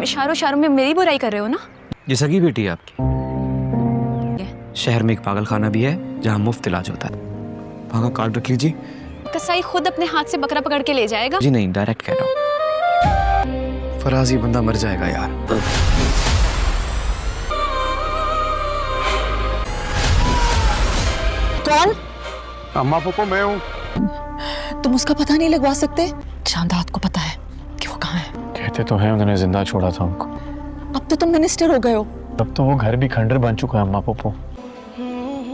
इशारों इशारों में मेरी बुराई कर रहे हो ना? ये सगी बेटी है आपकी। शहर में एक पागल खाना भी है जहाँ मुफ्त इलाज होता है। वहाँ का कार्ड रख लीजिए। कसाई खुद अपने हाथ से बकरा पकड़ के ले जाएगा। जी नहीं, डायरेक्ट कह रहा हूँ। फराज, ये बंदा मर जाएगा यार। कौन? अम्मा पापा मैं हूँ। तुम उसका पता नहीं लगवा सकते? चांदात को पता है कि वो कहाँ है। कहते तो हैं उन्होंने जिंदा छोड़ा था उनको। अब तो तुम मिनिस्टर हो गए हो। अब तो वो घर भी खंडर बन चुका है अम्मा पापा।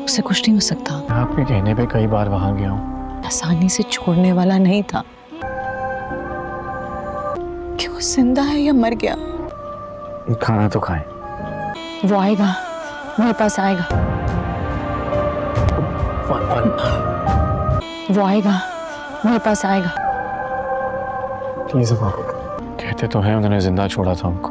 उसे कुछ नहीं हो सकता। मैं आपके कहने पे कई बार वहां गया हूँ। आसानी से छोड़ने वाला नहीं था। कि वो जिंदा है या मर गया? खाना तो खाएं। वो आएगा, मेरे पास आएगा। वो आएगा, मेरे पास आएगा। प्लीज अम्मा, कहते तो हैं उन्होंने जिंदा छोड़ा था उनको।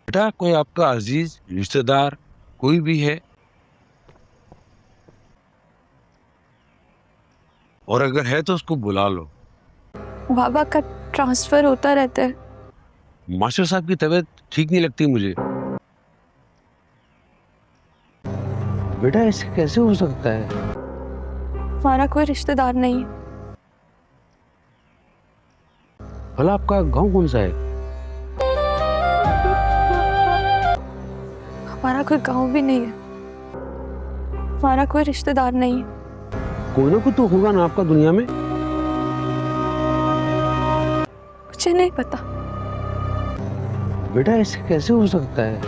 बेटा, कोई आपका अजीज रिश्तेदार कोई भी है, और अगर है तो उसको बुला लो। बाबा का ट्रांसफर होता रहता है। मास्टर साहब की तबीयत ठीक नहीं लगती मुझे। बेटा, ऐसे कैसे हो सकता है? हमारा कोई रिश्तेदार नहीं है। भला आपका गांव कौन सा है? हमारा कोई गांव भी नहीं है। हमारा कोई रिश्तेदार नहीं है। कोई ना कोई तो होगा ना आपका दुनिया में। मुझे नहीं पता। बेटा, ऐसे कैसे हो सकता है?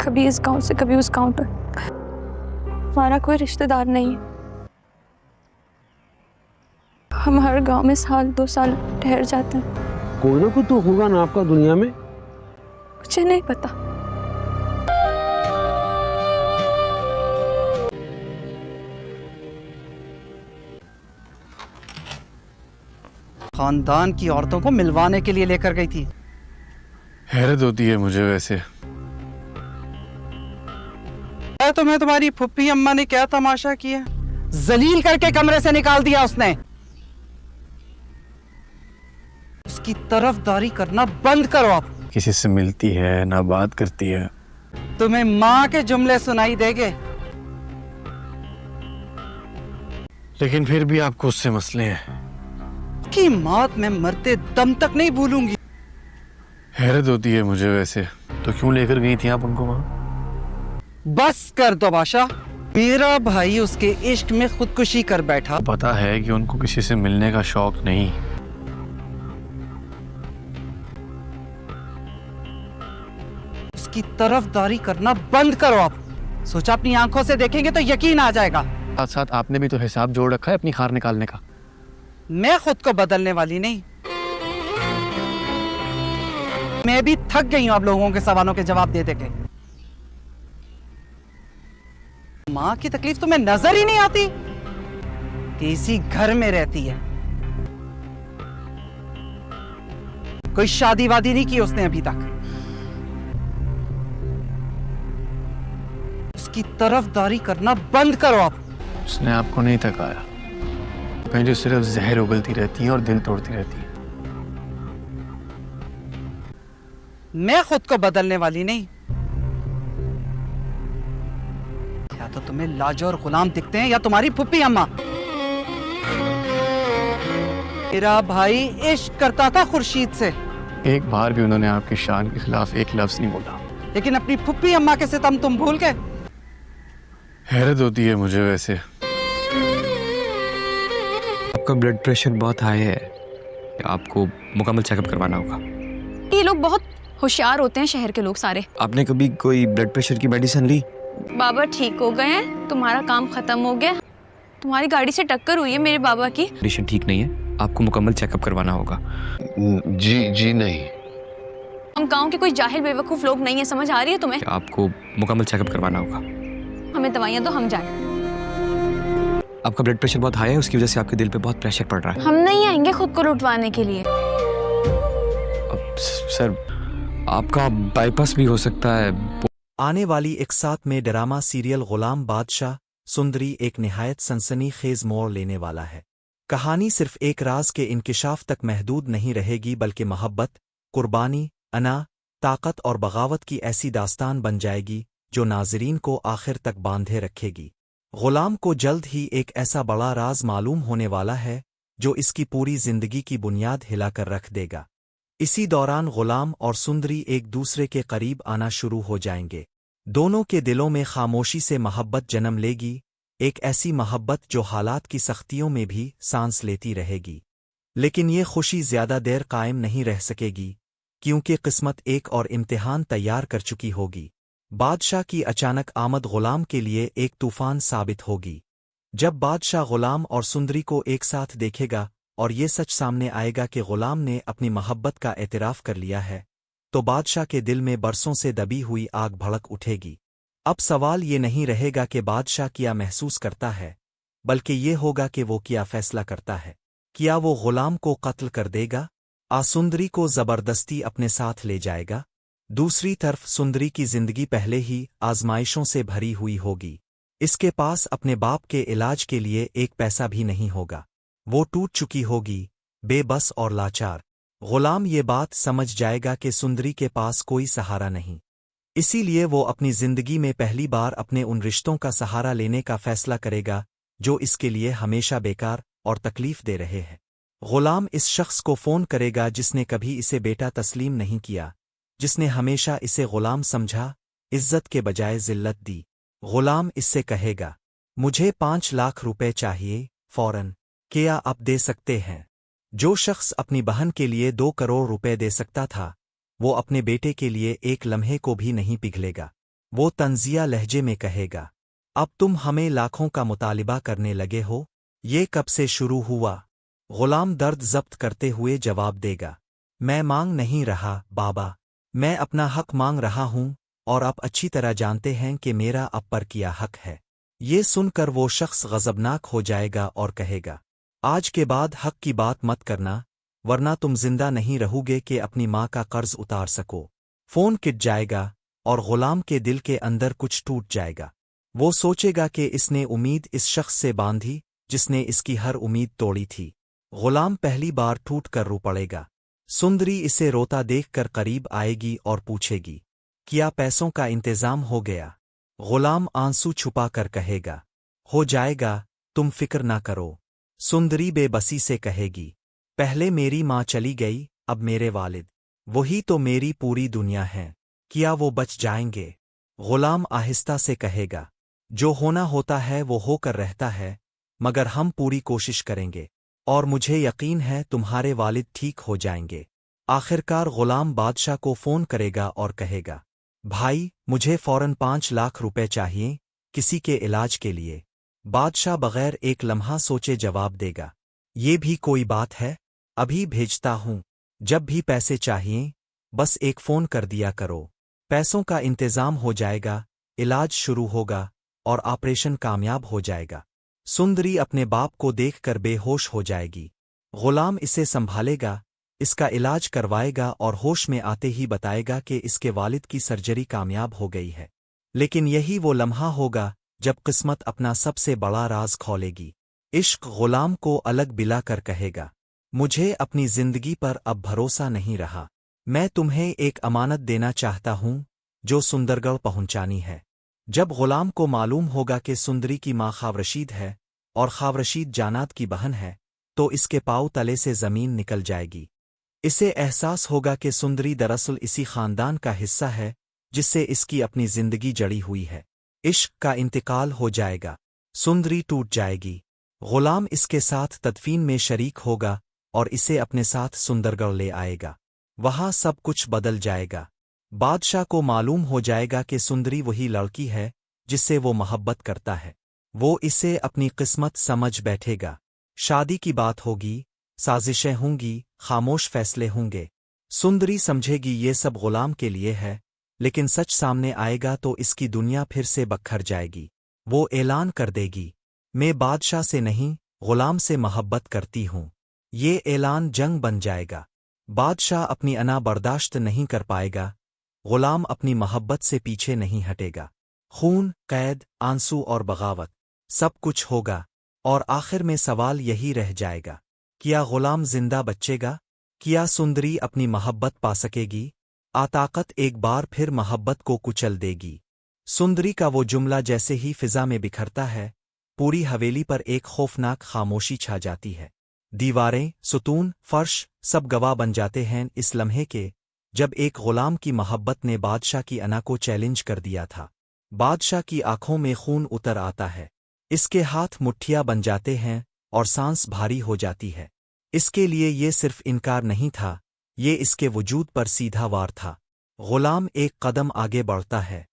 कभी इस गांव से कभी उस गांव पर। हमारा कोई रिश्तेदार नहीं है। हम हर गांव में साल 2 साल ठहर जाते हैं। कोई ना कोई तो होगा ना आपका दुनिया में। मुझे नहीं पता। खानदान की औरतों को मिलवाने के लिए लेकर गई थी। हैरत होती है मुझे वैसे। तुम्हें तुम्हारी फुप्पी अम्मा ने क्या तमाशा किया? जलील करके कमरे से निकाल दिया उसने। उसकी तरफदारी करना बंद करो आप। किसी से मिलती है ना बात करती है। तुम्हें माँ के जुमले सुनाई देंगे। लेकिन फिर भी आपको उससे मसले हैं। की मौत में मरते दम तक नहीं भूलूंगी। हैरत होती है मुझे वैसे। तो क्यों लेकर गई थी आप उनको वहां? बस कर दो बादशाह। मेरा भाई उसके इश्क में खुदकुशी कर बैठा। पता है कि उनको किसी से मिलने का शौक नहीं। उसकी तरफदारी करना बंद करो आप। सोचा अपनी आंखों से देखेंगे तो यकीन आ जाएगा। साथ साथ आपने भी तो हिसाब जोड़ रखा है अपनी खार निकालने का। मैं खुद को बदलने वाली नहीं। मैं भी थक गई हूं आप लोगों के सवालों के जवाब दे के। मां की तकलीफ तुम्हें नजर ही नहीं आती कि इसी घर में रहती है। कोई शादी वादी नहीं की उसने अभी तक। उसकी तरफदारी करना बंद करो आप। उसने आपको नहीं थकाया। कहीं जो सिर्फ जहर उगलती रहती है और दिल तोड़ती रहती है। मैं खुद को बदलने वाली नहीं। या तो तुम्हें लाजो और गुलाम दिखते हैं या तुम्हारी फुप्पी अम्मा। मेरा भाई इश्क करता था खुर्शीद से। एक बार भी उन्होंने आपकी शान के खिलाफ एक लफ्ज नहीं बोला। लेकिन अपनी फुप्पी अम्मा के सितम तुम भूल गए। हैरत होती है मुझे वैसे। आपका ब्लड प्रेशर बहुत हाई है। आपको मुकम्मल चेकअप करवाना होगा। ये लोग बहुत होशियार होते हैं, शहर के लोग सारे। आपने कभी कोई ब्लड प्रेशर की मेडिसिन ली? बाबा ठीक हो गए हैं, तुम्हारा काम खत्म हो गया। तुम्हारी गाड़ी से टक्कर हुई है मेरे बाबा की। कंडीशन ठीक नहीं है, आपको मुकम्मल चेकअप करवाना होगा। जी नहीं। हम गांव के कोई जाहिल बेवकूफ लोग नहीं है, समझ आ रही है तुम्हें? आपको मुकम्मल चेकअप करवाना होगा। हमें दवाइयाँ दो, हम जाएं। आपका ब्लड प्रेशर बहुत हाई है, उसकी वजह से आपके दिल पे बहुत प्रेशर पड़ रहा है। हम नहीं आएंगे खुद को लुटवाने के लिए। अब सर, आपका बाईपास भी हो सकता है। आने वाली एक साथ में ड्रामा सीरियल गुलाम बादशाह सुंदरी एक निहायत सनसनीखेज मोड़ लेने वाला है। कहानी सिर्फ एक राज के इंकिशाफ तक महदूद नहीं रहेगी, बल्कि मोहब्बत, कुर्बानी, अना, ताकत और बगावत की ऐसी दास्तान बन जाएगी जो नाज़रीन को आखिर तक बांधे रखेगी। गुलाम को जल्द ही एक ऐसा बड़ा राज मालूम होने वाला है जो इसकी पूरी जिंदगी की बुनियाद हिलाकर रख देगा। इसी दौरान गुलाम और सुंदरी एक दूसरे के करीब आना शुरू हो जाएंगे। दोनों के दिलों में खामोशी से मोहब्बत जन्म लेगी, एक ऐसी मोहब्बत जो हालात की सख्तियों में भी सांस लेती रहेगी। लेकिन ये खुशी ज्यादा देर कायम नहीं रह सकेगी, क्योंकि किस्मत एक और इम्तिहान तैयार कर चुकी होगी। बादशाह की अचानक आमद गुलाम के लिए एक तूफान साबित होगी। जब बादशाह गुलाम और सुंदरी को एक साथ देखेगा और ये सच सामने आएगा कि गुलाम ने अपनी मोहब्बत का एतराफ़ कर लिया है, तो बादशाह के दिल में बरसों से दबी हुई आग भड़क उठेगी। अब सवाल ये नहीं रहेगा कि बादशाह क्या महसूस करता है, बल्कि ये होगा कि वो क्या फैसला करता है। क्या वो गुलाम को कत्ल कर देगा, सुंदरी को ज़बरदस्ती अपने साथ ले जाएगा? दूसरी तरफ सुंदरी की जिंदगी पहले ही आजमाइशों से भरी हुई होगी। इसके पास अपने बाप के इलाज के लिए एक पैसा भी नहीं होगा। वो टूट चुकी होगी, बेबस और लाचार। गुलाम ये बात समझ जाएगा कि सुंदरी के पास कोई सहारा नहीं, इसीलिए वो अपनी जिंदगी में पहली बार अपने उन रिश्तों का सहारा लेने का फैसला करेगा जो इसके लिए हमेशा बेकार और तकलीफ दे रहे हैं। गुलाम इस शख्स को फ़ोन करेगा जिसने कभी इसे बेटा तस्लीम नहीं किया, जिसने हमेशा इसे गुलाम समझा, इज्जत के बजाय जिल्लत दी। गुलाम इससे कहेगा, मुझे 5 लाख रुपए चाहिए फौरन, क्या आप दे सकते हैं? जो शख्स अपनी बहन के लिए 2 करोड़ रुपए दे सकता था, वो अपने बेटे के लिए एक लम्हे को भी नहीं पिघलेगा। वो तंजिया लहजे में कहेगा, अब तुम हमें लाखों का मुतालिबा करने लगे हो, ये कब से शुरू हुआ? गुलाम दर्द जब्त करते हुए जवाब देगा, मैं मांग नहीं रहा बाबा, मैं अपना हक मांग रहा हूं, और आप अच्छी तरह जानते हैं कि मेरा आप पर किया हक है। ये सुनकर वो शख्स गज़बनाक हो जाएगा और कहेगा, आज के बाद हक की बात मत करना, वरना तुम जिंदा नहीं रहोगे कि अपनी माँ का कर्ज उतार सको। फोन किट जाएगा और गुलाम के दिल के अंदर कुछ टूट जाएगा। वो सोचेगा कि इसने उम्मीद इस शख्स से बांधी जिसने इसकी हर उम्मीद तोड़ी थी। गुलाम पहली बार टूट कर रो पड़ेगा। सुंदरी इसे रोता देखकर करीब आएगी और पूछेगी, क्या पैसों का इंतजाम हो गया? गुलाम आंसू छुपा कर कहेगा, हो जाएगा, तुम फिक्र ना करो। सुंदरी बेबसी से कहेगी, पहले मेरी माँ चली गई, अब मेरे वालिद, वही तो मेरी पूरी दुनिया है, क्या वो बच जाएंगे? गुलाम आहिस्ता से कहेगा, जो होना होता है वो होकर रहता है, मगर हम पूरी कोशिश करेंगे, और मुझे यकीन है तुम्हारे वालिद ठीक हो जाएंगे। आखिरकार गुलाम बादशाह को फ़ोन करेगा और कहेगा, भाई, मुझे फौरन 5 लाख रुपए चाहिए, किसी के इलाज के लिए। बादशाह बगैर एक लम्हा सोचे जवाब देगा, ये भी कोई बात है, अभी भेजता हूँ, जब भी पैसे चाहिए बस एक फ़ोन कर दिया करो। पैसों का इंतज़ाम हो जाएगा, इलाज शुरू होगा और ऑपरेशन कामयाब हो जाएगा। सुंदरी अपने बाप को देखकर बेहोश हो जाएगी। गुलाम इसे संभालेगा, इसका इलाज करवाएगा और होश में आते ही बताएगा कि इसके वालिद की सर्जरी कामयाब हो गई है। लेकिन यही वो लम्हा होगा जब किस्मत अपना सबसे बड़ा राज खोलेगी। इश्क गुलाम को अलग बिला कर कहेगा, मुझे अपनी जिंदगी पर अब भरोसा नहीं रहा, मैं तुम्हें एक अमानत देना चाहता हूँ जो सुंदरगढ़ पहुंचानी है। जब गुलाम को मालूम होगा कि सुंदरी की माँ खावरशीद है और खावरशीद जानात की बहन है, तो इसके पाँव तले से जमीन निकल जाएगी। इसे एहसास होगा कि सुंदरी दरअसल इसी खानदान का हिस्सा है जिससे इसकी अपनी जिंदगी जड़ी हुई है। इश्क का इंतकाल हो जाएगा, सुंदरी टूट जाएगी। गुलाम इसके साथ तदफीन में शरीक होगा और इसे अपने साथ सुंदरगढ़ ले आएगा। वहां सब कुछ बदल जाएगा। बादशाह को मालूम हो जाएगा कि सुंदरी वही लड़की है जिससे वो मोहब्बत करता है। वो इसे अपनी किस्मत समझ बैठेगा। शादी की बात होगी, साजिशें होंगी, खामोश फैसले होंगे। सुंदरी समझेगी ये सब गुलाम के लिए है, लेकिन सच सामने आएगा तो इसकी दुनिया फिर से बखर जाएगी। वो ऐलान कर देगी, मैं बादशाह से नहीं, गुलाम से मोहब्बत करती हूँ। ये ऐलान जंग बन जाएगा। बादशाह अपनी अना बर्दाश्त नहीं कर पाएगा, गुलाम अपनी मोहब्बत से पीछे नहीं हटेगा। खून, कैद, आंसू और बगावत सब कुछ होगा, और आखिर में सवाल यही रह जाएगा, क्या गुलाम जिंदा बचेगा? क्या सुंदरी अपनी मोहब्बत पा सकेगी? ताकत एक बार फिर मोहब्बत को कुचल देगी। सुंदरी का वो जुमला जैसे ही फिजा में बिखरता है, पूरी हवेली पर एक खौफनाक खामोशी छा जाती है। दीवारें, सुतून, फर्श सब गवाह बन जाते हैं इस लम्हे के, जब एक गुलाम की मोहब्बत ने बादशाह की अना को चैलेंज कर दिया था। बादशाह की आंखों में खून उतर आता है, इसके हाथ मुट्ठियां बन जाते हैं और सांस भारी हो जाती है। इसके लिए ये सिर्फ इनकार नहीं था, ये इसके वजूद पर सीधा वार था। गुलाम एक कदम आगे बढ़ता है,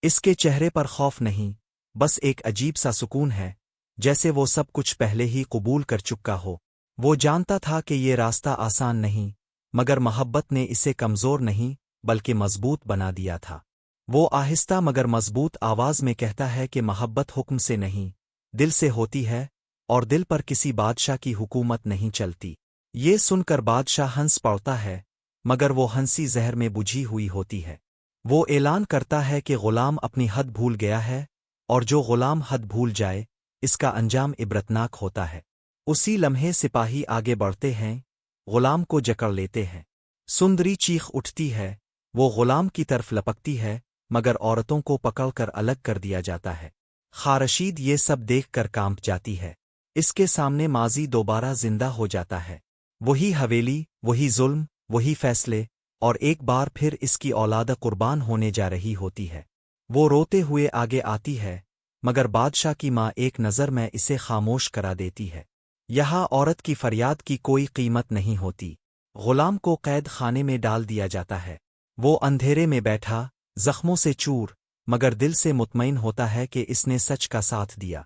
इसके चेहरे पर खौफ नहीं, बस एक अजीब सा सुकून है, जैसे वो सब कुछ पहले ही कबूल कर चुका हो। वो जानता था कि ये रास्ता आसान नहीं, मगर मोहब्बत ने इसे कमज़ोर नहीं बल्कि मजबूत बना दिया था। वो आहिस्ता मगर मजबूत आवाज़ में कहता है कि मोहब्बत हुक्म से नहीं, दिल से होती है, और दिल पर किसी बादशाह की हुकूमत नहीं चलती। ये सुनकर बादशाह हंस पड़ता है, मगर वो हंसी जहर में बुझी हुई होती है। वो ऐलान करता है कि गुलाम अपनी हद भूल गया है, और जो गुलाम हद भूल जाए, इसका अंजाम इबरतनाक होता है। उसी लम्हे सिपाही आगे बढ़ते हैं, गुलाम को जकड़ लेते हैं। सुंदरी चीख उठती है, वो गुलाम की तरफ लपकती है, मगर औरतों को पकड़कर अलग कर दिया जाता है। खारशीद ये सब देखकर कांप जाती है। इसके सामने माजी दोबारा जिंदा हो जाता है। वही हवेली, वही जुल्म, वही फैसले, और एक बार फिर इसकी औलाद कुर्बान होने जा रही होती है। वो रोते हुए आगे आती है, मगर बादशाह की माँ एक नज़र में इसे खामोश करा देती है। यहाँ औरत की फरियाद की कोई कीमत नहीं होती। गुलाम को कैद खाने में डाल दिया जाता है। वो अंधेरे में बैठा, जख्मों से चूर, मगर दिल से मुतमईन होता है कि इसने सच का साथ दिया।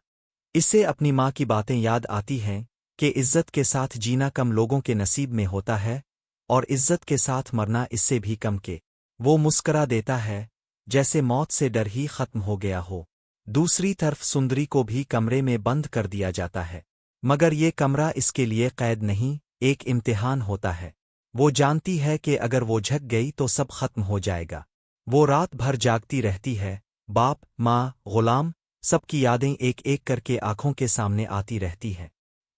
इसे अपनी माँ की बातें याद आती हैं कि इज्जत के साथ जीना कम लोगों के नसीब में होता है, और इज्जत के साथ मरना इससे भी कम के। वो मुस्करा देता है, जैसे मौत से डर ही खत्म हो गया हो। दूसरी तरफ सुंदरी को भी कमरे में बंद कर दिया जाता है, मगर ये कमरा इसके लिए कैद नहीं, एक इम्तिहान होता है। वो जानती है कि अगर वो झक गई तो सब खत्म हो जाएगा। वो रात भर जागती रहती है, बाप, माँ, गुलाम, सबकी यादें एक एक करके आंखों के सामने आती रहती हैं।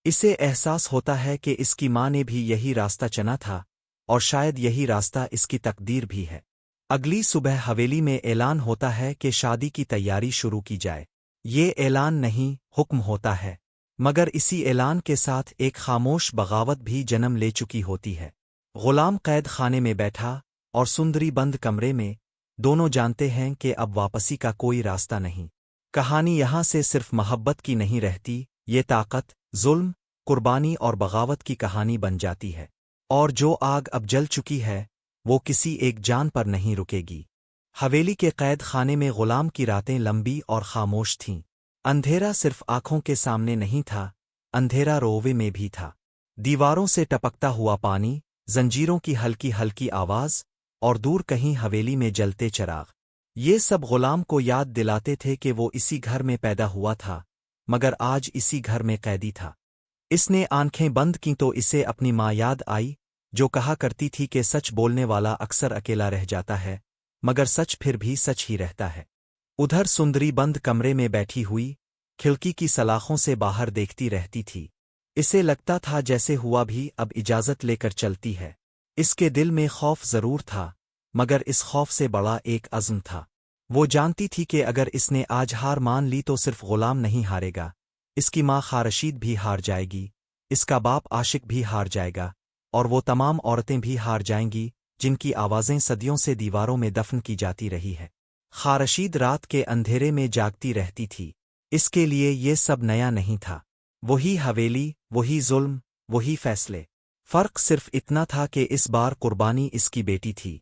इसे एहसास होता है कि इसकी माँ ने भी यही रास्ता चुना था, और शायद यही रास्ता इसकी तकदीर भी है। अगली सुबह हवेली में ऐलान होता है कि शादी की तैयारी शुरू की जाए। ये ऐलान नहीं, हुक्म होता है, मगर इसी ऐलान के साथ एक खामोश बगावत भी जन्म ले चुकी होती है। गुलाम कैद खाने में बैठा और सुंदरी बंद कमरे में, दोनों जानते हैं कि अब वापसी का कोई रास्ता नहीं। कहानी यहाँ से सिर्फ मोहब्बत की नहीं रहती, ये ताकत, जुल्म, कुर्बानी और बगावत की कहानी बन जाती है। और जो आग अब जल चुकी है, वो किसी एक जान पर नहीं रुकेगी। हवेली के कैद खाने में गुलाम की रातें लंबी और खामोश थीं। अंधेरा सिर्फ आंखों के सामने नहीं था, अंधेरा रोवे में भी था। दीवारों से टपकता हुआ पानी, जंजीरों की हल्की हल्की आवाज़, और दूर कहीं हवेली में जलते चिराग, ये सब गुलाम को याद दिलाते थे कि वो इसी घर में पैदा हुआ था, मगर आज इसी घर में कैदी था। इसने आंखें बंद की तो इसे अपनी माँ याद आई, जो कहा करती थी कि सच बोलने वाला अक्सर अकेला रह जाता है, मगर सच फिर भी सच ही रहता है। उधर सुंदरी बंद कमरे में बैठी हुई, खिड़की की सलाखों से बाहर देखती रहती थी। इसे लगता था जैसे हुआ भी अब इजाज़त लेकर चलती है। इसके दिल में खौफ जरूर था, मगर इस खौफ से बड़ा एक अज़्म था। वो जानती थी कि अगर इसने आज हार मान ली तो सिर्फ गुलाम नहीं हारेगा, इसकी माँ खारशीद भी हार जाएगी, इसका बाप आशिक भी हार जाएगा, और वो तमाम औरतें भी हार जाएंगी जिनकी आवाज़ें सदियों से दीवारों में दफन की जाती रही है। खारशीद रात के अंधेरे में जागती रहती थी। इसके लिए ये सब नया नहीं था। वही हवेली, वही जुल्म, वही फैसले। फर्क सिर्फ इतना था कि इस बार कुर्बानी इसकी बेटी थी।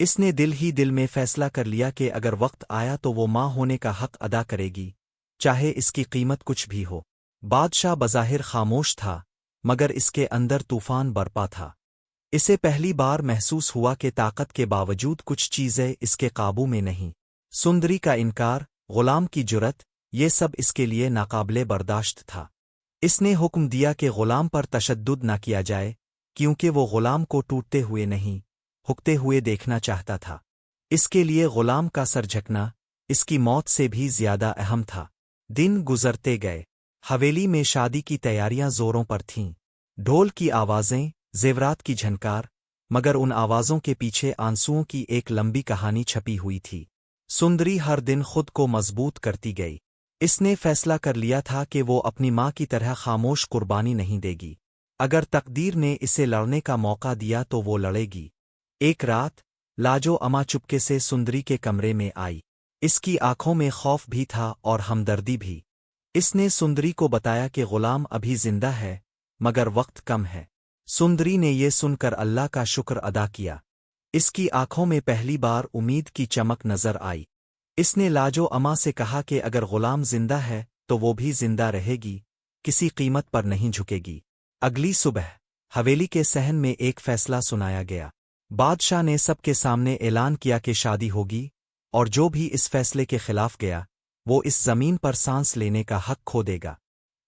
इसने दिल ही दिल में फैसला कर लिया कि अगर वक्त आया तो वो माँ होने का हक अदा करेगी, चाहे इसकी कीमत कुछ भी हो। बादशाह बज़ाहिर खामोश था, मगर इसके अंदर तूफान बरपा था। इसे पहली बार महसूस हुआ कि ताकत के बावजूद कुछ चीज़ें इसके काबू में नहीं। सुंदरी का इनकार, गुलाम की जुरत, ये सब इसके लिए नाकाबिले बर्दाश्त था। इसने हुक्म दिया कि गुलाम पर तशद्दुद न किया जाए, क्योंकि वो गुलाम को टूटते हुए नहीं, हुकते हुए देखना चाहता था। اس کے لیے غلام کا سر جھکنا اس کی موت سے بھی زیادہ اہم تھا۔ دن گزرتے گئے، حویلی میں شادی کی تیاریاں زوروں پر تھیں، ڈھول کی آوازیں، زیورات کی جھنکار، مگر ان آوازوں کے پیچھے آنسوؤں کی ایک لمبی کہانی چھپی ہوئی تھی۔ سندری ہر دن خود کو مضبوط کرتی گئی۔ اس نے فیصلہ کر لیا تھا کہ وہ اپنی ماں کی طرح خاموش قربانی نہیں دے گی۔ اگر تقدیر نے اسے لڑنے کا موقع دیا تو وہ لڑے گی۔ ایک رات لاجو اماں چپکے سے سندری کے کمرے میں آئی۔ اس کی آنکھوں میں خوف بھی تھا اور ہمدردی بھی۔ اس نے سندری کو بتایا کہ غلام ابھی زندہ ہے مگر وقت کم ہے۔ سندری نے یہ سن کر اللہ کا شکر ادا کیا۔ اس کی آنکھوں میں پہلی بار امید کی چمک نظر آئی۔ اس نے لاجو اماں سے کہا کہ اگر غلام زندہ ہے تو وہ بھی زندہ رہے گی، کسی قیمت پر نہیں جھکے گی۔ اگلی صبح حویلی کے صحن میں ایک فیصلہ سنایا گیا۔ بادشاہ نے سب کے سامنے اعلان کیا کہ شادی ہوگی، اور جو بھی اس فیصلے کے خلاف گیا وہ اس زمین پر سانس لینے کا حق کھو دے گا۔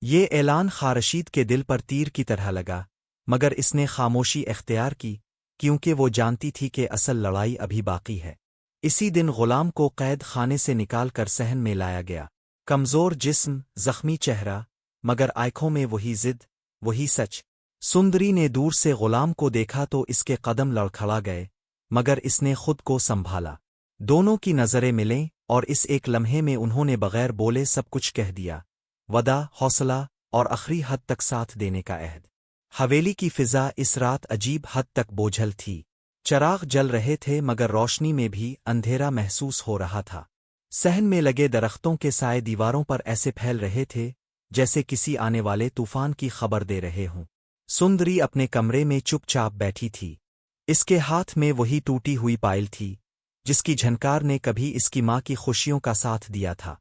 یہ اعلان خارشید کے دل پر تیر کی طرح لگا، مگر اس نے خاموشی اختیار کی کیونکہ وہ جانتی تھی کہ اصل لڑائی ابھی باقی ہے۔ اسی دن غلام کو قید خانے سے نکال کر صحن میں لایا گیا۔ کمزور جسم، زخمی چہرہ، مگر آنکھوں میں وہی ضد، وہی سچ۔ سندری نے دور سے غلام کو دیکھا تو اس کے قدم لڑکھڑا گئے، مگر اس نے خود کو سنبھالا۔ دونوں کی نظریں ملیں اور اس ایک لمحے میں انہوں نے بغیر بولے سب کچھ کہہ دیا، وعدہ، حوصلہ اور آخری حد تک ساتھ دینے کا عہد۔ حویلی کی فضا اس رات عجیب حد تک بوجھل تھی۔ چراغ جل رہے تھے مگر روشنی میں بھی اندھیرا محسوس ہو رہا تھا۔ صحن میں لگے درختوں کے سائے دیواروں پر ایسے پھیل رہے تھے جیسے کسی آنے والے طوفان کی خبر دے رہے ہوں۔ سندری اپنے کمرے میں چپ چاپ بیٹھی تھی۔ اس کے ہاتھ میں وہی ٹوٹی ہوئی پائل تھی جس کی جھنکار نے کبھی اس کی ماں کی خوشیوں کا ساتھ دیا تھا۔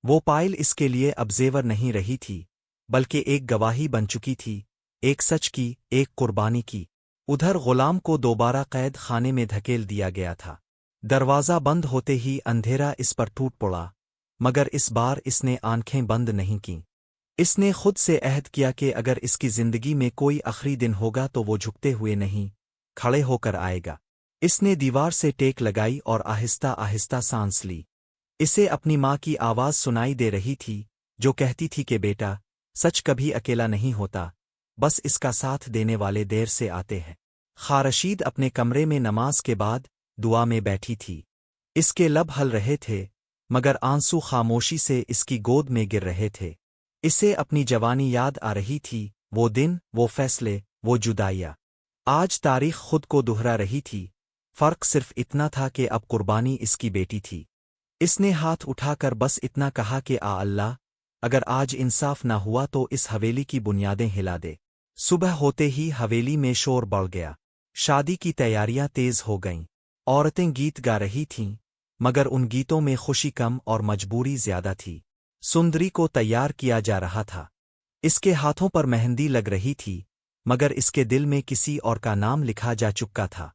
وہ پائل اس کے لیے اب زیور نہیں رہی تھی بلکہ ایک گواہی بن چکی تھی، ایک سچ کی، ایک قربانی کی۔ ادھر غلام کو دوبارہ قید خانے میں دھکیل دیا گیا تھا۔ دروازہ بند ہوتے ہی اندھیرا اس پر ٹوٹ پڑا، مگر اس بار اس نے آنکھیں بند نہیں کیں۔ اس نے خود سے عہد کیا کہ اگر اس کی زندگی میں کوئی آخری دن ہوگا تو وہ جھکتے ہوئے نہیں، کھڑے ہو کر آئے گا۔ اس نے دیوار سے ٹیک لگائی اور آہستہ آہستہ سانس لی۔ اسے اپنی ماں کی آواز سنائی دے رہی تھی جو کہتی تھی کہ بیٹا، سچ کبھی اکیلا نہیں ہوتا، بس اس کا ساتھ دینے والے دیر سے آتے ہیں۔ خارشید اپنے کمرے میں نماز کے بعد دعا میں بیٹھی تھی۔ اس کے لب ہل رہے تھے مگر آنسو خاموشی سے اس کی گود میں گر رہے تھے۔ اسے اپنی جوانی یاد آ رہی تھی، وہ دن، وہ فیصلے، وہ جدائیاں۔ آج تاریخ خود کو دہرا رہی تھی، فرق صرف اتنا تھا کہ اب قربانی اس کی بیٹی تھی۔ اس نے ہاتھ اٹھا کر بس اتنا کہا کہ اللہ، اگر آج انصاف نہ ہوا تو اس حویلی کی بنیادیں ہلا دے۔ صبح ہوتے ہی حویلی میں شور بڑھ گیا۔ شادی کی تیاریاں تیز ہو گئیں۔ عورتیں گیت گا رہی تھیں مگر ان گیتوں میں خوشی کم اور مجبوری زیادہ تھی۔ سندری کو تیار کیا جا رہا تھا۔ اس کے ہاتھوں پر مہندی لگ رہی تھی مگر اس کے دل میں کسی اور کا نام لکھا جا چکا تھا۔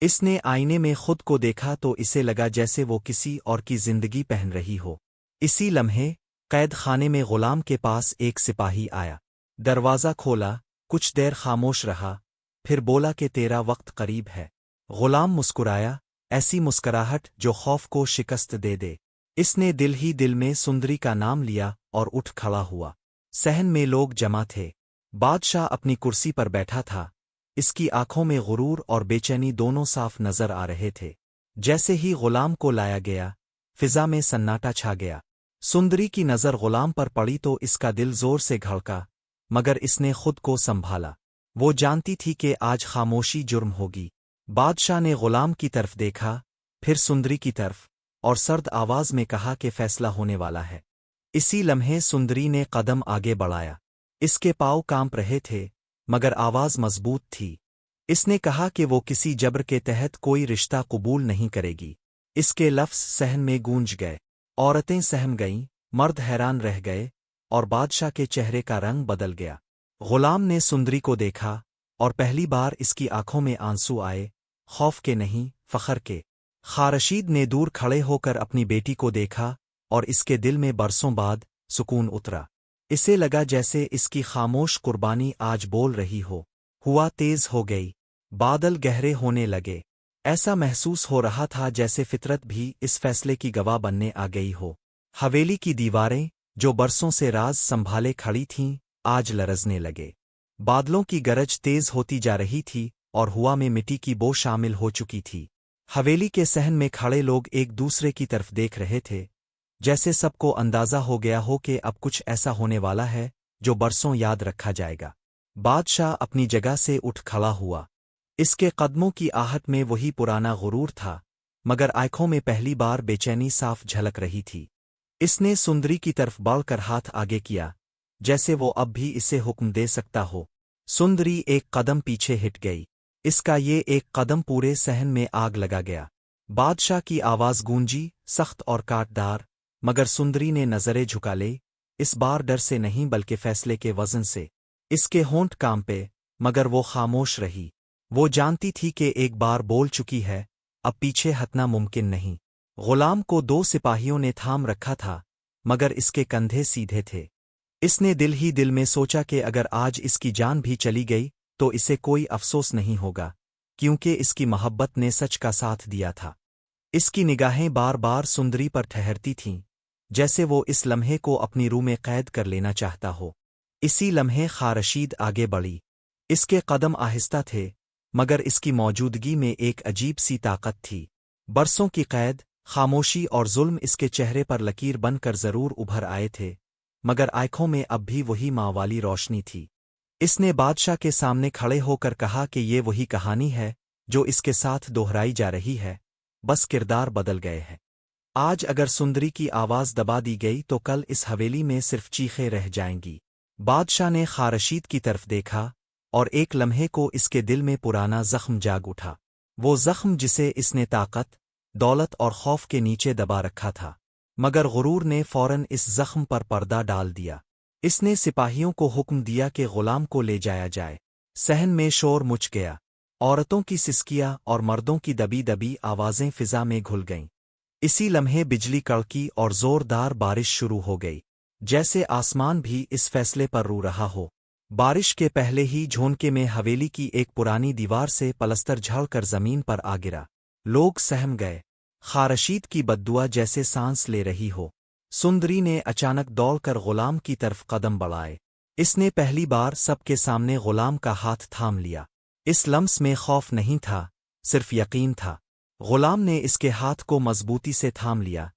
اس نے آئینے میں خود کو دیکھا تو اسے لگا جیسے وہ کسی اور کی زندگی پہن رہی ہو۔ اسی لمحے قید خانے میں غلام کے پاس ایک سپاہی آیا۔ دروازہ کھولا، کچھ دیر خاموش رہا، پھر بولا کہ تیرا وقت قریب ہے۔ غلام مسکرایا، ایسی مسکراہٹ جو خوف کو شکست دے دے۔ اس نے دل ہی دل میں سندری کا نام لیا اور اٹھ کھڑا ہوا۔ صحن میں لوگ جمع تھے۔ بادشاہ اپنی کرسی پر بیٹھا تھا، اس کی آنکھوں میں غرور اور بے چینی دونوں صاف نظر آ رہے تھے۔ جیسے ہی غلام کو لایا گیا، فضا میں سناٹا چھا گیا۔ سندری کی نظر غلام پر پڑی تو اس کا دل زور سے دھڑکا، مگر اس نے خود کو سنبھالا۔ وہ جانتی تھی کہ آج خاموشی جرم ہوگی۔ بادشاہ نے غلام کی طرف دیکھا، پھر سندری کی طرف، اور سرد آواز میں کہا کہ فیصلہ ہونے والا ہے۔ اسی لمحے سندری نے قدم آگے بڑھایا۔ اس کے پاؤں کانپ رہے تھے مگر آواز مضبوط تھی۔ اس نے کہا کہ وہ کسی جبر کے تحت کوئی رشتہ قبول نہیں کرے گی۔ اس کے لفظ صحن میں گونج گئے۔ عورتیں سہم گئیں، مرد حیران رہ گئے، اور بادشاہ کے چہرے کا رنگ بدل گیا۔ غلام نے سندری کو دیکھا اور پہلی بار اس کی آنکھوں میں آنسو آئے، خوف کے نہیں، فخر کے۔ خارشید نے دور کھڑے ہو کر اپنی بیٹی کو دیکھا اور اس کے دل میں برسوں بعد سکون اترا۔ اسے لگا جیسے اس کی خاموش قربانی آج بول رہی ہو۔ ہوا تیز ہو گئی، بادل گہرے ہونے لگے، ऐसा महसूस हो रहा था जैसे फितरत भी इस फैसले की गवाह बनने आ गई हो। हवेली की दीवारें, जो बरसों से राज संभाले खड़ी थीं, आज लरजने लगे। बादलों की गरज तेज होती जा रही थी और हवा में मिट्टी की बो शामिल हो चुकी थी। हवेली के सहन में खड़े लोग एक दूसरे की तरफ देख रहे थे, जैसे सबको अंदाजा हो गया हो कि अब कुछ ऐसा होने वाला है जो बरसों याद रखा जाएगा। बादशाह अपनी जगह से उठ खड़ा हुआ। इसके कदमों की आहट में वही पुराना गुरूर था, मगर आंखों में पहली बार बेचैनी साफ झलक रही थी। इसने सुंदरी की तरफ बढ़कर हाथ आगे किया, जैसे वो अब भी इसे हुक्म दे सकता हो। सुंदरी एक कदम पीछे हिट गई। इसका ये एक कदम पूरे सहन में आग लगा गया। बादशाह की आवाज गूंजी, सख्त और काटदार, मगर सुंदरी ने नजरें झुका ले, इस बार डर से नहीं बल्कि फैसले के वजन से। इसके होंठ कांपे, मगर वो खामोश रही। वो जानती थी कि एक बार बोल चुकी है, अब पीछे हटना मुमकिन नहीं। गुलाम को 2 सिपाहियों ने थाम रखा था, मगर इसके कंधे सीधे थे। इसने दिल ही दिल में सोचा कि अगर आज इसकी जान भी चली गई तो इसे कोई अफसोस नहीं होगा, क्योंकि इसकी मोहब्बत ने सच का साथ दिया था। इसकी निगाहें बार बार सुंदरी पर ठहरती थीं, जैसे वो इस लम्हे को अपनी रूह में कैद कर लेना चाहता हो। इसी लम्हे खारशीद आगे बढ़ी। इसके कदम आहिस्ता थे, मगर इसकी मौजूदगी में एक अजीब सी ताकत थी। बरसों की कैद, खामोशी और जुल्म इसके चेहरे पर लकीर बनकर जरूर उभर आए थे, मगर आंखों में अब भी वही माँ वाली रोशनी थी। इसने बादशाह के सामने खड़े होकर कहा कि ये वही कहानी है जो इसके साथ दोहराई जा रही है, बस किरदार बदल गए हैं। आज अगर सुंदरी की आवाज दबा दी गई तो कल इस हवेली में सिर्फ चीखें रह जाएंगी। बादशाह ने खारशीद की तरफ देखा और एक लम्हे को इसके दिल में पुराना जख्म जाग उठा। वो जख्म जिसे इसने ताकत, दौलत और खौफ के नीचे दबा रखा था, मगर गुरूर ने फौरन इस जख्म पर पर्दा डाल दिया। इसने सिपाहियों को हुक्म दिया कि गुलाम को ले जाया जाए। सहन में शोर मच गया। औरतों की सिसकियां और मर्दों की दबी दबी आवाजें फिजा में घुल गईं। इसी लम्हे बिजली कड़की और जोरदार बारिश शुरू हो गई, जैसे आसमान भी इस फैसले पर रो रहा हो। बारिश के पहले ही झोंके में हवेली की एक पुरानी दीवार से पलस्तर झड़कर जमीन पर आ गिरा। लोग सहम गए। खारशीद की बद्दुआ जैसे सांस ले रही हो। सुंदरी ने अचानक दौड़कर गुलाम की तरफ कदम बढ़ाए। इसने पहली बार सबके सामने गुलाम का हाथ थाम लिया। इस लम्स में खौफ नहीं था, सिर्फ यकीन था। गुलाम ने इसके हाथ को मजबूती से थाम लिया,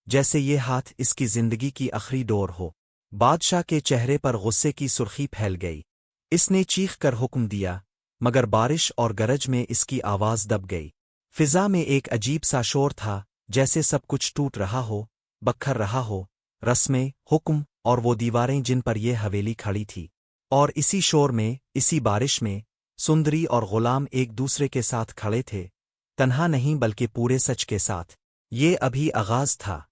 जैसे ये हाथ इसकी जिंदगी की आखिरी डोर हो। बादशाह के चेहरे पर गुस्से की सुर्खी फैल गई। इसने चीख कर हुक्म दिया, मगर बारिश और गरज में इसकी आवाज दब गई। फिजा में एक अजीब सा शोर था, जैसे सब कुछ टूट रहा हो, बखर रहा हो, रस्में, हुक्म और वो दीवारें जिन पर यह हवेली खड़ी थी। और इसी शोर में, इसी बारिश में, सुंदरी और गुलाम एक दूसरे के साथ खड़े थे, तन्हा नहीं बल्कि पूरे सच के साथ। ये अभी आगाज था।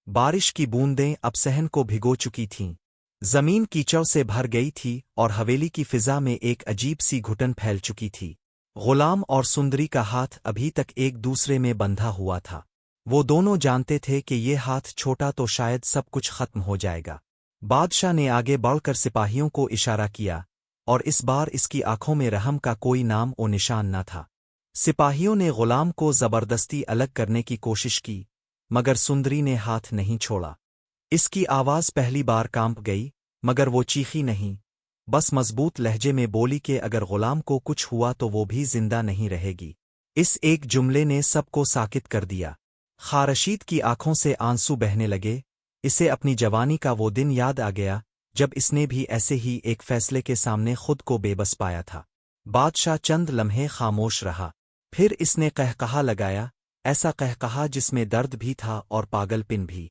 बारिश की बूंदें अब सहन को भिगो चुकी थीं। जमीन कीचड़ से भर गई थी और हवेली की फिजा में एक अजीब सी घुटन फैल चुकी थी। गुलाम और सुंदरी का हाथ अभी तक एक दूसरे में बंधा हुआ था। वो दोनों जानते थे कि ये हाथ छोटा तो शायद सब कुछ खत्म हो जाएगा। बादशाह ने आगे बढ़कर सिपाहियों को इशारा किया, और इस बार इसकी आंखों में रहम का कोई नाम और निशान न था। सिपाहियों ने गुलाम को जबरदस्ती अलग करने की कोशिश की, मगर सुंदरी ने हाथ नहीं छोड़ा। इसकी आवाज पहली बार कांप गई, मगर वो चीखी नहीं, बस मजबूत लहजे में बोली कि अगर गुलाम को कुछ हुआ तो वो भी जिंदा नहीं रहेगी। इस एक जुमले ने सबको साकित कर दिया। खारशीद की आंखों से आंसू बहने लगे। इसे अपनी जवानी का वो दिन याद आ गया जब इसने भी ऐसे ही एक फैसले के सामने खुद को बेबस पाया था। बादशाह चंद लम्हे खामोश रहा, फिर इसने कहकहा लगाया, ऐसा कहकहा जिसमें दर्द भी था और पागलपिन भी।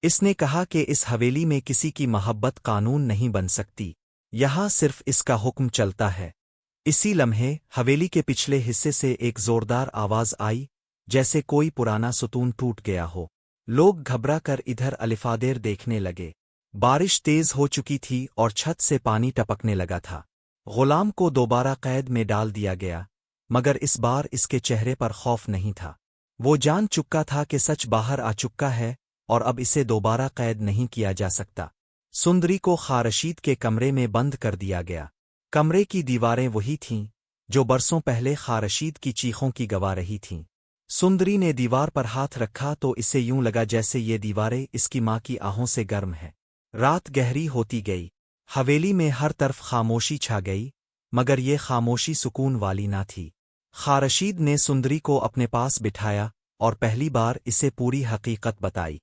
इसने कहा कि इस हवेली में किसी की मोहब्बत कानून नहीं बन सकती, यहाँ सिर्फ इसका हुक्म चलता है। इसी लम्हे हवेली के पिछले हिस्से से एक जोरदार आवाज आई, जैसे कोई पुराना सुतून टूट गया हो। लोग घबरा कर इधर अलिफादेर देखने लगे। बारिश तेज हो चुकी थी और छत से पानी टपकने लगा था। गुलाम को दोबारा कैद में डाल दिया गया, मगर इस बार इसके चेहरे पर खौफ नहीं था। वो जान चुका था कि सच बाहर आ चुका है और अब इसे दोबारा कैद नहीं किया जा सकता। सुंदरी को खारशीद के कमरे में बंद कर दिया गया। कमरे की दीवारें वही थीं जो बरसों पहले खारशीद की चीखों की गवाह रही थीं। सुंदरी ने दीवार पर हाथ रखा तो इसे यूं लगा जैसे ये दीवारें इसकी माँ की आहों से गर्म हैं। रात गहरी होती गई। हवेली में हर तरफ खामोशी छा गई, मगर ये खामोशी सुकून वाली ना थी। खारशीद ने सुंदरी को अपने पास बिठाया और पहली बार इसे पूरी हकीकत बताई।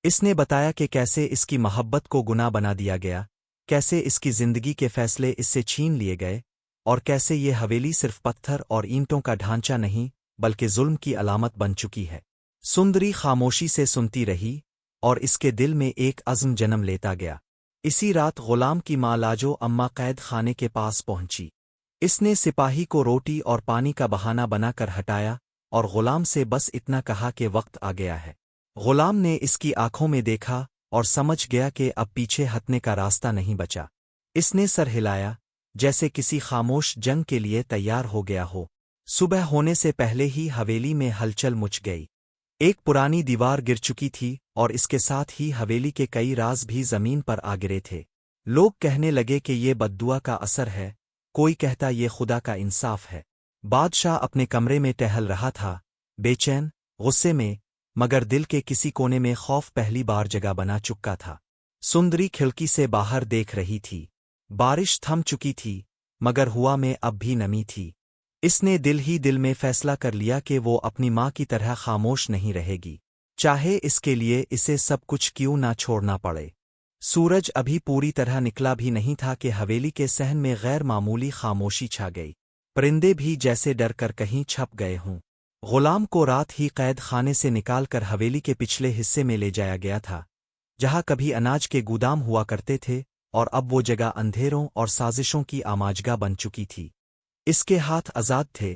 इसने बताया कि कैसे इसकी मोहब्बत को गुनाह बना दिया गया, कैसे इसकी जिंदगी के फैसले इससे छीन लिए गए, और कैसे ये हवेली सिर्फ पत्थर और ईंटों का ढांचा नहीं बल्कि जुल्म की अलामत बन चुकी है। सुंदरी खामोशी से सुनती रही और इसके दिल में एक अज़्म जन्म लेता गया। इसी रात गुलाम की माँ लाजो अम्मा कैद खाने के पास पहुंची। इसने सिपाही को रोटी और पानी का बहाना बनाकर हटाया और गुलाम से बस इतना कहा कि वक्त आ गया है। गुलाम ने इसकी आंखों में देखा और समझ गया कि अब पीछे हटने का रास्ता नहीं बचा। इसने सर हिलाया जैसे किसी खामोश जंग के लिए तैयार हो गया हो। सुबह होने से पहले ही हवेली में हलचल मच गई। एक पुरानी दीवार गिर चुकी थी और इसके साथ ही हवेली के कई राज भी जमीन पर आ गिरे थे। लोग कहने लगे कि ये बद्दुआ का असर है, कोई कहता ये खुदा का इंसाफ है। बादशाह अपने कमरे में टहल रहा था, बेचैन, गुस्से में, मगर दिल के किसी कोने में खौफ पहली बार जगह बना चुका था। सुंदरी खिड़की से बाहर देख रही थी। बारिश थम चुकी थी, मगर हवा में अब भी नमी थी। इसने दिल ही दिल में फैसला कर लिया कि वो अपनी माँ की तरह खामोश नहीं रहेगी, चाहे इसके लिए इसे सब कुछ क्यों ना छोड़ना पड़े। सूरज अभी पूरी तरह निकला भी नहीं था कि हवेली के सहन में गैर मामूली खामोशी छा गई। परिंदे भी जैसे डर कर कहीं छप गए हों। गुलाम को रात ही कैद खाने से निकालकर हवेली के पिछले हिस्से में ले जाया गया था, जहाँ कभी अनाज के गोदाम हुआ करते थे, और अब वो जगह अंधेरों और साजिशों की आमाजगाह बन चुकी थी। इसके हाथ आज़ाद थे,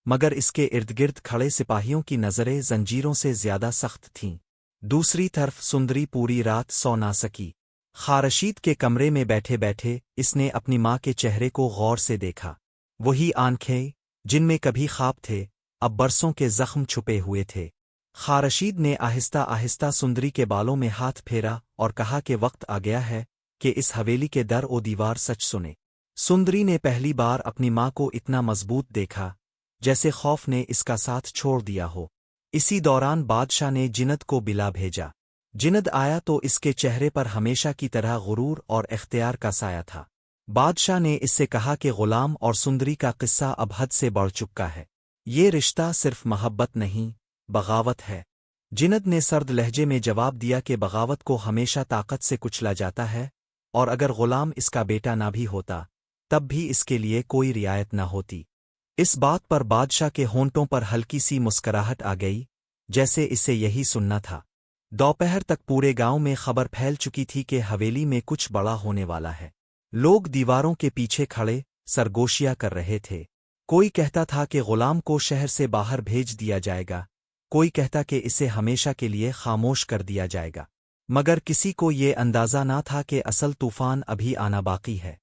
मगर इसके इर्दगिर्द खड़े सिपाहियों की नज़रें जंजीरों से ज्यादा सख्त थीं। दूसरी तरफ सुंदरी पूरी रात सो ना सकी। खारशीद के कमरे में बैठे बैठे इसने अपनी माँ के चेहरे को गौर से देखा। वही आंखें जिनमें कभी ख्वाब थे, अब बरसों के जख्म छुपे हुए थे। खारशीद ने आहिस्ता आहिस्ता सुंदरी के बालों में हाथ फेरा और कहा कि वक्त आ गया है कि इस हवेली के दर ओ दीवार सच सुने। सुंदरी ने पहली बार अपनी माँ को इतना मजबूत देखा जैसे खौफ ने इसका साथ छोड़ दिया हो। इसी दौरान बादशाह ने जिनद को बिला भेजा। जिनद आया तो इसके चेहरे पर हमेशा की तरह गुरूर और इख्तियार का साया था। बादशाह ने इससे कहा कि गुलाम और सुंदरी का किस्सा अब हद से बढ़ चुका है। ये रिश्ता सिर्फ मोहब्बत नहीं, बगावत है। जिनद ने सर्द लहजे में जवाब दिया कि बगावत को हमेशा ताकत से कुचला जाता है, और अगर गुलाम इसका बेटा ना भी होता तब भी इसके लिए कोई रियायत न होती। इस बात पर बादशाह के होंठों पर हल्की सी मुस्कराहट आ गई, जैसे इसे यही सुनना था। दोपहर तक पूरे गांव में खबर फैल चुकी थी कि हवेली में कुछ बड़ा होने वाला है। लोग दीवारों के पीछे खड़े सरगोशियां कर रहे थे। कोई कहता था कि गुलाम को शहर से बाहर भेज दिया जाएगा, कोई कहता कि इसे हमेशा के लिए खामोश कर दिया जाएगा, मगर किसी को ये अंदाजा ना था कि असल तूफान अभी आना बाकी है।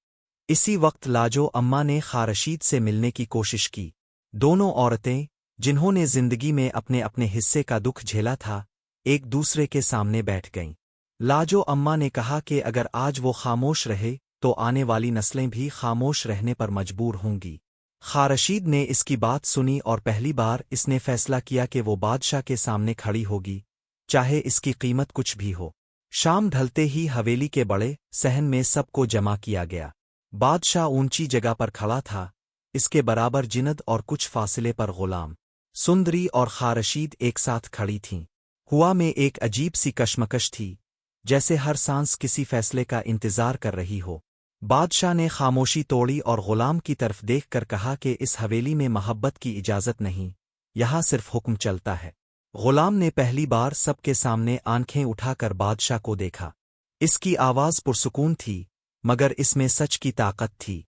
इसी वक्त लाजो अम्मा ने खारशीद से मिलने की कोशिश की। दोनों औरतें, जिन्होंने जिंदगी में अपने अपने हिस्से का दुख झेला था, एक दूसरे के सामने बैठ गईं। लाजो अम्मा ने कहा कि अगर आज वो खामोश रहे तो आने वाली नस्लें भी खामोश रहने पर मजबूर होंगी। खारशीद ने इसकी बात सुनी और पहली बार इसने फैसला किया कि वो बादशाह के सामने खड़ी होगी, चाहे इसकी कीमत कुछ भी हो। शाम ढलते ही हवेली के बड़े सहन में सबको जमा किया गया। बादशाह ऊंची जगह पर खड़ा था, इसके बराबर जिनद और कुछ फासले पर गुलाम, सुंदरी और खारशीद एक साथ खड़ी थीं। हुआ में एक अजीब सी कशमकश थी, जैसे हर सांस किसी फैसले का इंतजार कर रही हो। बादशाह ने खामोशी तोड़ी और गुलाम की तरफ देखकर कहा कि इस हवेली में मोहब्बत की इजाजत नहीं, यहाँ सिर्फ हुक्म चलता है। गुलाम ने पहली बार सबके सामने आंखें उठाकर बादशाह को देखा। इसकी आवाज पुरसुकून थी, मगर इसमें सच की ताकत थी।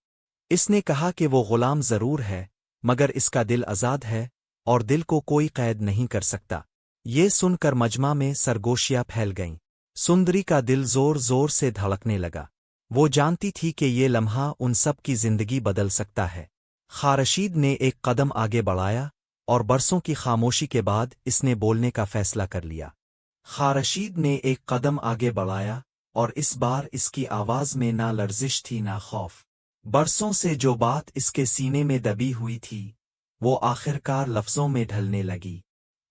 इसने कहा कि वो गुलाम जरूर है, मगर इसका दिल आजाद है और दिल को कोई कैद नहीं कर सकता। ये सुनकर मजमा में सरगोशियां फैल गईं। सुंदरी का दिल जोर जोर से धड़कने लगा। वो जानती थी कि ये लम्हा उन सब की जिंदगी बदल सकता है। खारशीद ने एक कदम आगे बढ़ाया और बरसों की खामोशी के बाद इसने बोलने का फैसला कर लिया। खारशीद ने एक कदम आगे बढ़ाया और इस बार इसकी आवाज में ना लर्जिश थी ना खौफ। बरसों से जो बात इसके सीने में दबी हुई थी, वो आखिरकार लफ्जों में ढलने लगी।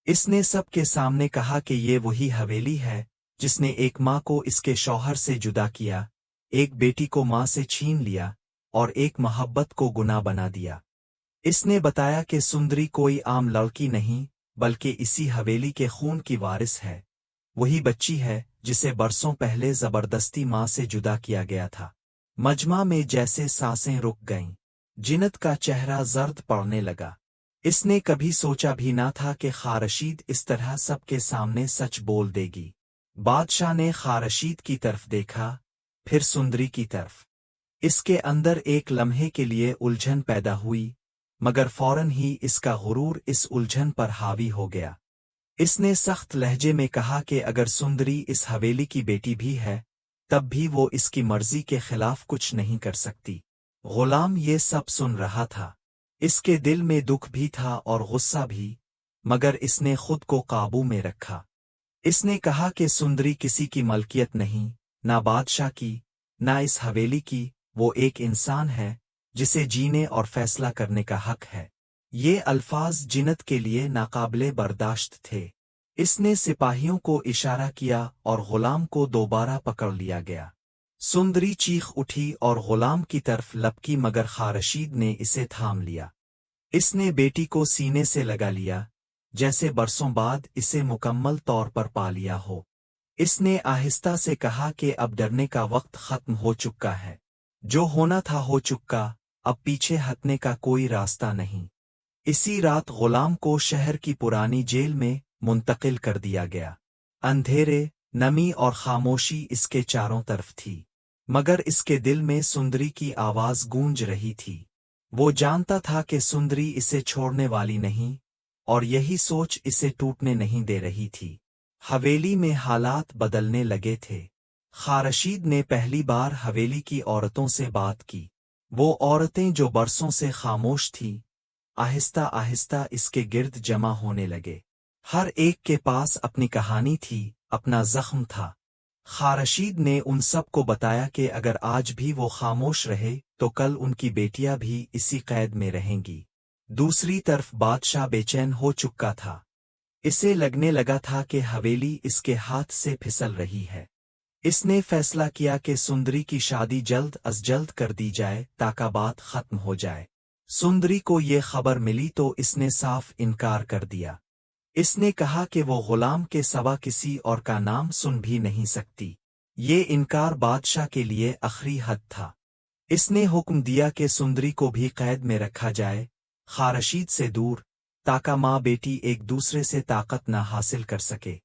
इसने सबके सामने कहा कि ये वही हवेली है जिसने एक माँ को इसके शौहर से जुदा किया, एक बेटी को माँ से छीन लिया और एक मोहब्बत को गुनाह बना दिया। इसने बताया कि सुंदरी कोई आम लड़की नहीं बल्कि इसी हवेली के खून की वारिस है, वही बच्ची है जिसे बरसों पहले जबरदस्ती माँ से जुदा किया गया था। मजमा में जैसे सांसें रुक गईं, जिन्नत का चेहरा जर्द पड़ने लगा। इसने कभी सोचा भी ना था कि खारशीद इस तरह सबके सामने सच बोल देगी। बादशाह ने खारशीद की तरफ देखा, फिर सुंदरी की तरफ। इसके अंदर एक लम्हे के लिए उलझन पैदा हुई, मगर फौरन ही इसका गुरूर इस उलझन पर हावी हो गया। इसने सख्त लहजे में कहा कि अगर सुंदरी इस हवेली की बेटी भी है तब भी वो इसकी मर्जी के खिलाफ कुछ नहीं कर सकती। गुलाम ये सब सुन रहा था। इसके दिल में दुख भी था और गुस्सा भी, मगर इसने खुद को काबू में रखा। इसने कहा कि सुंदरी किसी की मलकियत नहीं, ना बादशाह की, ना इस हवेली की। वो एक इंसान है जिसे जीने और फैसला करने का हक है। ये अल्फाज जिन्नत के लिए नाकाबिले बर्दाश्त थे। इसने सिपाहियों को इशारा किया और गुलाम को दोबारा पकड़ लिया गया। सुंदरी चीख उठी और गुलाम की तरफ लपकी, मगर खारशीद ने इसे थाम लिया। इसने बेटी को सीने से लगा लिया, जैसे बरसों बाद इसे मुकम्मल तौर पर पा लिया हो। इसने आहिस्ता से कहा कि अब डरने का वक्त खत्म हो चुका है, जो होना था हो चुका, अब पीछे हटने का कोई रास्ता नहीं। इसी रात गुलाम को शहर की पुरानी जेल में मुंतकिल कर दिया गया। अंधेरे, नमी और खामोशी इसके चारों तरफ थी, मगर इसके दिल में सुंदरी की आवाज गूंज रही थी। वो जानता था कि सुंदरी इसे छोड़ने वाली नहीं, और यही सोच इसे टूटने नहीं दे रही थी। हवेली में हालात बदलने लगे थे। खारशीद ने पहली बार हवेली की औरतों से बात की। वो औरतें जो बरसों से खामोश थीं, आहिस्ता आहिस्ता इसके गिर्द जमा होने लगे। हर एक के पास अपनी कहानी थी, अपना जख्म था। खारशीद ने उन सब को बताया कि अगर आज भी वो खामोश रहे तो कल उनकी बेटियां भी इसी कैद में रहेंगी। दूसरी तरफ बादशाह बेचैन हो चुका था। इसे लगने लगा था कि हवेली इसके हाथ से फिसल रही है। इसने फैसला किया कि सुंदरी की शादी जल्द अज जल्द कर दी जाए ताकि बात खत्म हो जाए। सुंदरी को ये खबर मिली तो इसने साफ इनकार कर दिया। इसने कहा कि वो गुलाम के सिवा किसी और का नाम सुन भी नहीं सकती। ये इनकार बादशाह के लिए आखिरी हद था। इसने हुक्म दिया कि सुंदरी को भी कैद में रखा जाए, खारशीद से दूर, ताकि माँ बेटी एक दूसरे से ताकत न हासिल कर सके।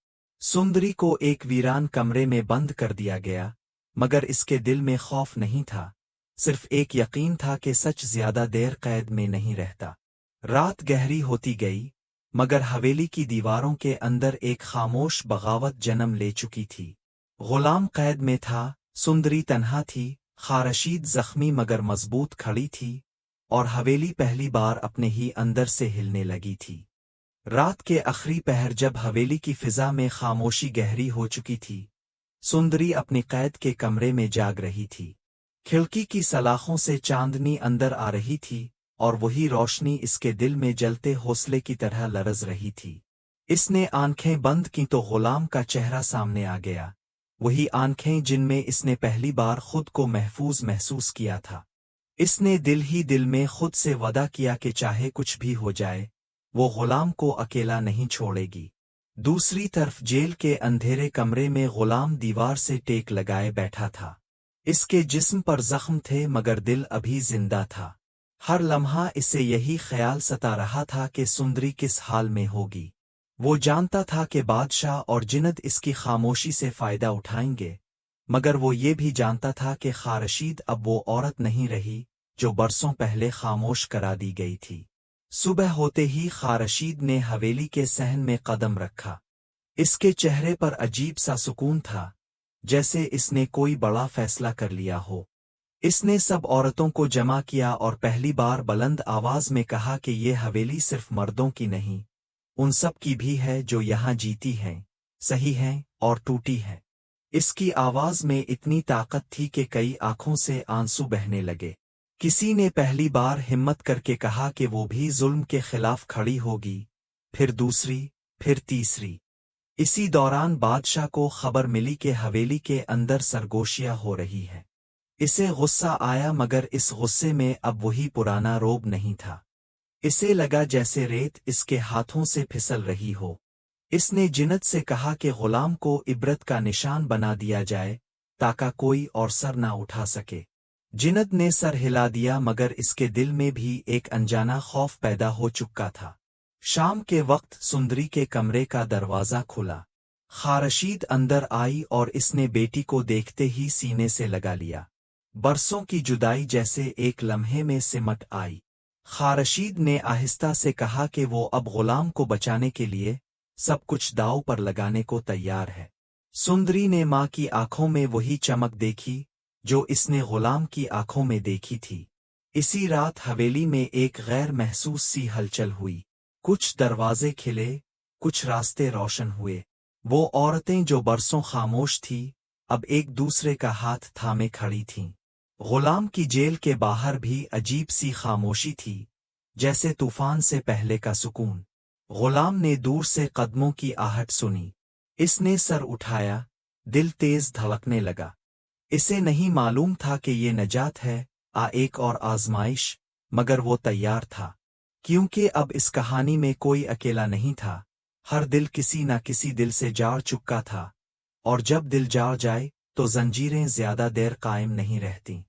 सुंदरी को एक वीरान कमरे में बंद कर दिया गया, मगर इसके दिल में खौफ नहीं था, सिर्फ एक यकीन था कि सच ज्यादा देर कैद में नहीं रहता। रात गहरी होती गई, मगर हवेली की दीवारों के अंदर एक खामोश बगावत जन्म ले चुकी थी। गुलाम कैद में था, सुंदरी तन्हा थी, खारशीद जख्मी मगर मजबूत खड़ी थी, और हवेली पहली बार अपने ही अंदर से हिलने लगी थी। रात के आखिरी पहर जब हवेली की फिजा में खामोशी गहरी हो चुकी थी, सुंदरी अपनी कैद के कमरे में जाग रही थी। खिड़की की सलाखों से चांदनी अंदर आ रही थी और वही रोशनी इसके दिल में जलते हौसले की तरह लरज रही थी। इसने आंखें बंद की तो गुलाम का चेहरा सामने आ गया, वही आंखें जिनमें इसने पहली बार खुद को महफूज महसूस किया था। इसने दिल ही दिल में खुद से वादा किया कि चाहे कुछ भी हो जाए, वो गुलाम को अकेला नहीं छोड़ेगी। दूसरी तरफ जेल के अंधेरे कमरे में गुलाम दीवार से टेक लगाए बैठा था। इसके जिस्म पर जख्म थे मगर दिल अभी जिंदा था। हर लम्हा इसे यही ख्याल सता रहा था कि सुंदरी किस हाल में होगी। वो जानता था कि बादशाह और जिन्नत इसकी खामोशी से फायदा उठाएंगे, मगर वो ये भी जानता था कि खारशीद अब वो औरत नहीं रही जो बरसों पहले खामोश करा दी गई थी। सुबह होते ही खारशीद ने हवेली के सहन में कदम रखा। इसके चेहरे पर अजीब सा सुकून था, जैसे इसने कोई बड़ा फैसला कर लिया हो। इसने सब औरतों को जमा किया और पहली बार बुलंद आवाज में कहा कि ये हवेली सिर्फ मर्दों की नहीं, उन सब की भी है जो यहाँ जीती हैं, सही हैं और टूटी हैं। इसकी आवाज में इतनी ताकत थी कि कई आंखों से आंसू बहने लगे। किसी ने पहली बार हिम्मत करके कहा कि वो भी जुल्म के खिलाफ खड़ी होगी, फिर दूसरी, फिर तीसरी। इसी दौरान बादशाह को खबर मिली कि हवेली के अंदर सरगोशियां हो रही है। इसे गुस्सा आया, मगर इस गुस्से में अब वही पुराना रोब नहीं था। इसे लगा जैसे रेत इसके हाथों से फिसल रही हो। इसने जिन्नत से कहा कि गुलाम को इबरत का निशान बना दिया जाए ताकि कोई और सर ना उठा सके। जिन्नत ने सर हिला दिया, मगर इसके दिल में भी एक अनजाना खौफ पैदा हो चुका था। शाम के वक्त सुंदरी के कमरे का दरवाजा खुला। खारशीद अंदर आई और इसने बेटी को देखते ही सीने से लगा लिया। बरसों की जुदाई जैसे एक लम्हे में सिमट आई। खारशीद ने आहिस्ता से कहा कि वो अब गुलाम को बचाने के लिए सब कुछ दांव पर लगाने को तैयार है। सुंदरी ने माँ की आंखों में वही चमक देखी जो इसने गुलाम की आंखों में देखी थी। इसी रात हवेली में एक गैर महसूस सी हलचल हुई। कुछ दरवाजे खिले, कुछ रास्ते रोशन हुए। वो औरतें जो बरसों खामोश थी अब एक दूसरे का हाथ थामे खड़ी थीं। गुलाम की जेल के बाहर भी अजीब सी खामोशी थी, जैसे तूफान से पहले का सुकून। गुलाम ने दूर से कदमों की आहट सुनी। इसने सर उठाया, दिल तेज धड़कने लगा। इसे नहीं मालूम था कि ये नजात है एक और आजमाइश, मगर वो तैयार था, क्योंकि अब इस कहानी में कोई अकेला नहीं था। हर दिल किसी न किसी दिल से जाड़ चुका था, और जब दिल जाड़ जाए तो जंजीरें ज्यादा देर कायम नहीं रहती।